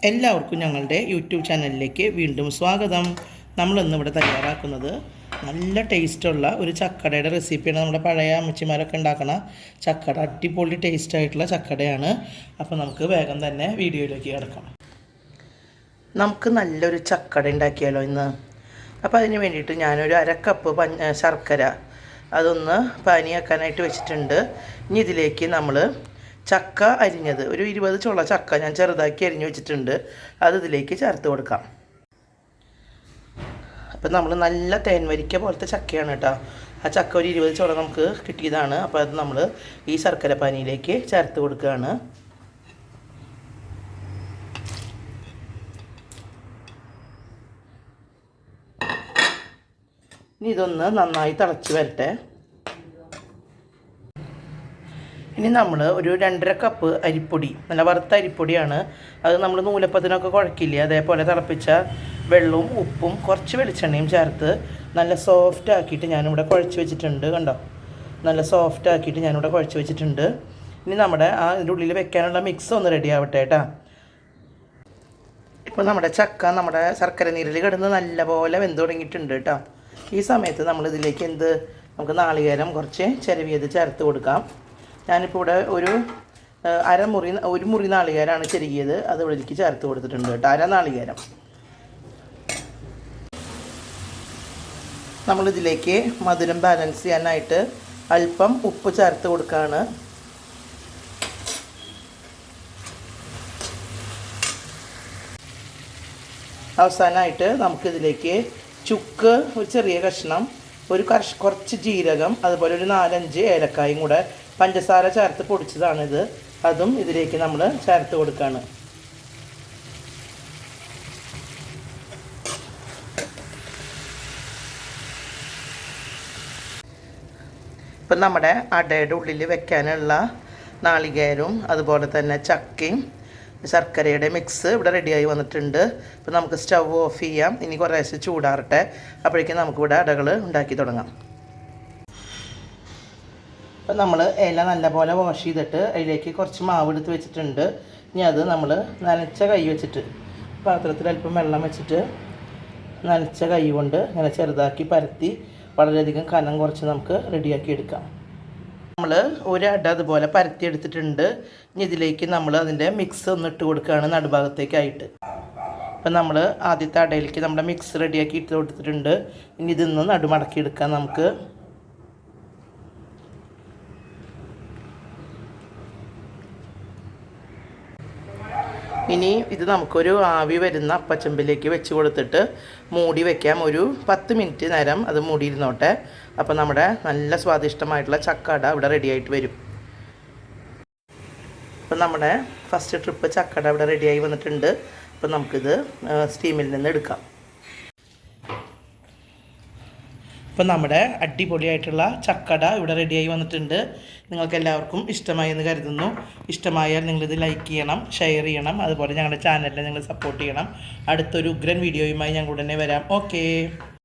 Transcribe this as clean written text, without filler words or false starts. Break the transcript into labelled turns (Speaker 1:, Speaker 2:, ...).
Speaker 1: എല്ലാവർക്കും ഞങ്ങളുടെ യൂട്യൂബ് ചാനലിലേക്ക് വീണ്ടും സ്വാഗതം. നമ്മളിന്നിവിടെ തയ്യാറാക്കുന്നത് നല്ല ടേസ്റ്റുള്ള ഒരു ചക്കടയുടെ റെസിപ്പിയാണ്. നമ്മുടെ പഴയ അമ്മച്ചിമാരൊക്കെ ഉണ്ടാക്കുന്ന ചക്കട, അടിപൊളി ടേസ്റ്റായിട്ടുള്ള ചക്കടയാണ്. അപ്പോൾ നമുക്ക് വേഗം തന്നെ വീഡിയോയിലേക്ക് കിടക്കാം. നമുക്ക് നല്ലൊരു ചക്കട ഉണ്ടാക്കിയാലോ ഇന്ന്. അപ്പോൾ അതിന് വേണ്ടിയിട്ട് ഞാനൊരു 1/2 കപ്പ് ശർക്കര അതൊന്ന് പാനിയാക്കാനായിട്ട് വെച്ചിട്ടുണ്ട്. ഇനി ഇതിലേക്ക് നമ്മൾ ചക്ക അരിഞ്ഞത് ഒരു 20 ചുള ചക്ക ഞാൻ ചെറുതാക്കി അരിഞ്ഞ് വെച്ചിട്ടുണ്ട്. അത് ഇതിലേക്ക് ചേർത്ത് കൊടുക്കാം. അപ്പം നമ്മൾ നല്ല തേൻവരിക്ക പോലത്തെ ചക്കയാണ് കേട്ടോ. ആ ചക്ക ഒരു 20 ചുള നമുക്ക് കിട്ടിയതാണ്. അപ്പോൾ അത് നമ്മൾ ഈ ശർക്കര പാനിയിലേക്ക് ചേർത്ത് കൊടുക്കുകയാണ്. ഇനി ഇതൊന്ന് നന്നായി തിളച്ച് വരട്ടെ. ഇനി നമ്മൾ ഒരു 2.5 കപ്പ് അരിപ്പൊടി, നല്ല വറുത്ത അരിപ്പൊടിയാണ്. അത് നമ്മൾ നൂലപ്പത്തിനൊക്കെ കുഴക്കില്ലേ, അതേപോലെ തിളപ്പിച്ച വെള്ളവും ഉപ്പും കുറച്ച് വെളിച്ചെണ്ണയും ചേർത്ത് നല്ല സോഫ്റ്റ് ആക്കിയിട്ട് ഞാനിവിടെ കുഴച്ച് വെച്ചിട്ടുണ്ട്. കണ്ടോ, നല്ല സോഫ്റ്റ് ആക്കിയിട്ട് ഞാനിവിടെ കുഴച്ച് വെച്ചിട്ടുണ്ട്. ഇനി നമ്മുടെ ഇതിൻ്റെ ഉള്ളിൽ വെക്കാനുള്ള മിക്സ് ഒന്ന് റെഡി ആവട്ടെ കേട്ടോ. ഇപ്പോൾ നമ്മുടെ ചക്ക നമ്മുടെ ശർക്കര നീരിൽ കിടന്ന് നല്ലപോലെ വെന്ത് തുടങ്ങിയിട്ടുണ്ട് കേട്ടോ. ഈ സമയത്ത് നമ്മളിതിലേക്ക് നമുക്ക് നാളികേരം കുറച്ച് ചിരവിയത് ചേർത്ത് കൊടുക്കാം. ഞാനിപ്പോൾ ഇവിടെ ഒരു മുറി നാളികേരമാണ് ചെരുകിയത്, അത് ഇവിടേക്ക് ചേർത്ത് കൊടുത്തിട്ടുണ്ട് കേട്ടോ. 1/2 നാളികേരം. നമ്മളിതിലേക്ക് മധുരം ബാലൻസ് ചെയ്യാനായിട്ട് അല്പം ഉപ്പ് ചേർത്ത് കൊടുക്കുകയാണ്. അവസാനമായിട്ട് നമുക്കിതിലേക്ക് ചുക്ക്, ഒരു ചെറിയ കഷ്ണം, കുറച്ച് ജീരകം, അതുപോലെ ഒരു 4-5 ഏലക്കായും കൂടെ പഞ്ചസാര ചേർത്ത് പൊടിച്ചതാണിത്. അതും ഇതിലേക്ക് നമ്മൾ ചേർത്ത് കൊടുക്കുകയാണ്. ഇപ്പം നമ്മുടെ അടയുടെ ഉള്ളിൽ വെക്കാനുള്ള നാളികേരവും അതുപോലെ തന്നെ ചക്കയും ശർക്കരയുടെ മിക്സ് ഇവിടെ റെഡിയായി വന്നിട്ടുണ്ട്. ഇപ്പം നമുക്ക് സ്റ്റൗ ഓഫ് ചെയ്യാം. ഇനി കുറേശ്ശെ ചൂടാറട്ടെ. അപ്പോഴേക്കും നമുക്കിവിടെ അടകൾ ഉണ്ടാക്കി തുടങ്ങാം. അപ്പം നമ്മൾ ഇല നല്ലപോലെ വാഷ് ചെയ്തിട്ട് അതിലേക്ക് കുറച്ച് മാവ് എടുത്ത് വെച്ചിട്ടുണ്ട്. ഇനി അത് നമ്മൾ നനച്ച കൈ വെച്ചിട്ട് പാത്രത്തിൽ അല്പം വെള്ളം വെച്ചിട്ട് നനച്ച കൈ കൊണ്ട് ഇങ്ങനെ ചെറുതാക്കി പരത്തി വളരെയധികം കനം കുറച്ച് നമുക്ക് റെഡിയാക്കി എടുക്കാം. നമ്മൾ ഒരു അട അതുപോലെ പരത്തി എടുത്തിട്ടുണ്ട്. ഇനി ഇതിലേക്ക് നമ്മൾ അതിൻ്റെ മിക്സ് ഒന്ന് ഇട്ട് കൊടുക്കുകയാണ് നടുഭാഗത്തേക്കായിട്ട്. അപ്പം നമ്മൾ ആദ്യത്തെ അടയിലേക്ക് നമ്മുടെ മിക്സ് റെഡിയാക്കി ഇട്ട് കൊടുത്തിട്ടുണ്ട്. ഇനി ഇതൊന്ന് നടുമടക്കി എടുക്കാം നമുക്ക്. ഇനി ഇത് നമുക്കൊരു ആവി വരുന്ന അപ്പച്ചമ്പിലേക്ക് വെച്ച് കൊടുത്തിട്ട് മൂടി വയ്ക്കാം. ഒരു 10 മിനിറ്റ് നേരം അത് മൂടിയിരുന്നോട്ടെ. അപ്പോൾ നമ്മുടെ നല്ല സ്വാദിഷ്ടമായിട്ടുള്ള ചക്കട ഇവിടെ റെഡി ആയിട്ട് വരും. അപ്പം നമ്മുടെ ഫസ്റ്റ് ട്രിപ്പ് ചക്കട ഇവിടെ റെഡിയായി വന്നിട്ടുണ്ട്. അപ്പം നമുക്കിത് സ്റ്റീമിൽ നിന്ന് എടുക്കാം. ഇപ്പം നമ്മുടെ അടിപൊളിയായിട്ടുള്ള ചക്കട ഇവിടെ റെഡിയായി വന്നിട്ടുണ്ട്. നിങ്ങൾക്ക് എല്ലാവർക്കും ഇഷ്ടമായി എന്ന് കരുതുന്നു. ഇഷ്ടമായാൽ നിങ്ങളിത് ലൈക്ക് ചെയ്യണം, ഷെയർ ചെയ്യണം, അതുപോലെ ഞങ്ങളുടെ ചാനലിനെ നിങ്ങൾ സപ്പോർട്ട് ചെയ്യണം. അടുത്തൊരു ഉഗ്രൻ വീഡിയോയുമായി ഞങ്ങൾ ഉടനെ വരാം. ഓക്കേ.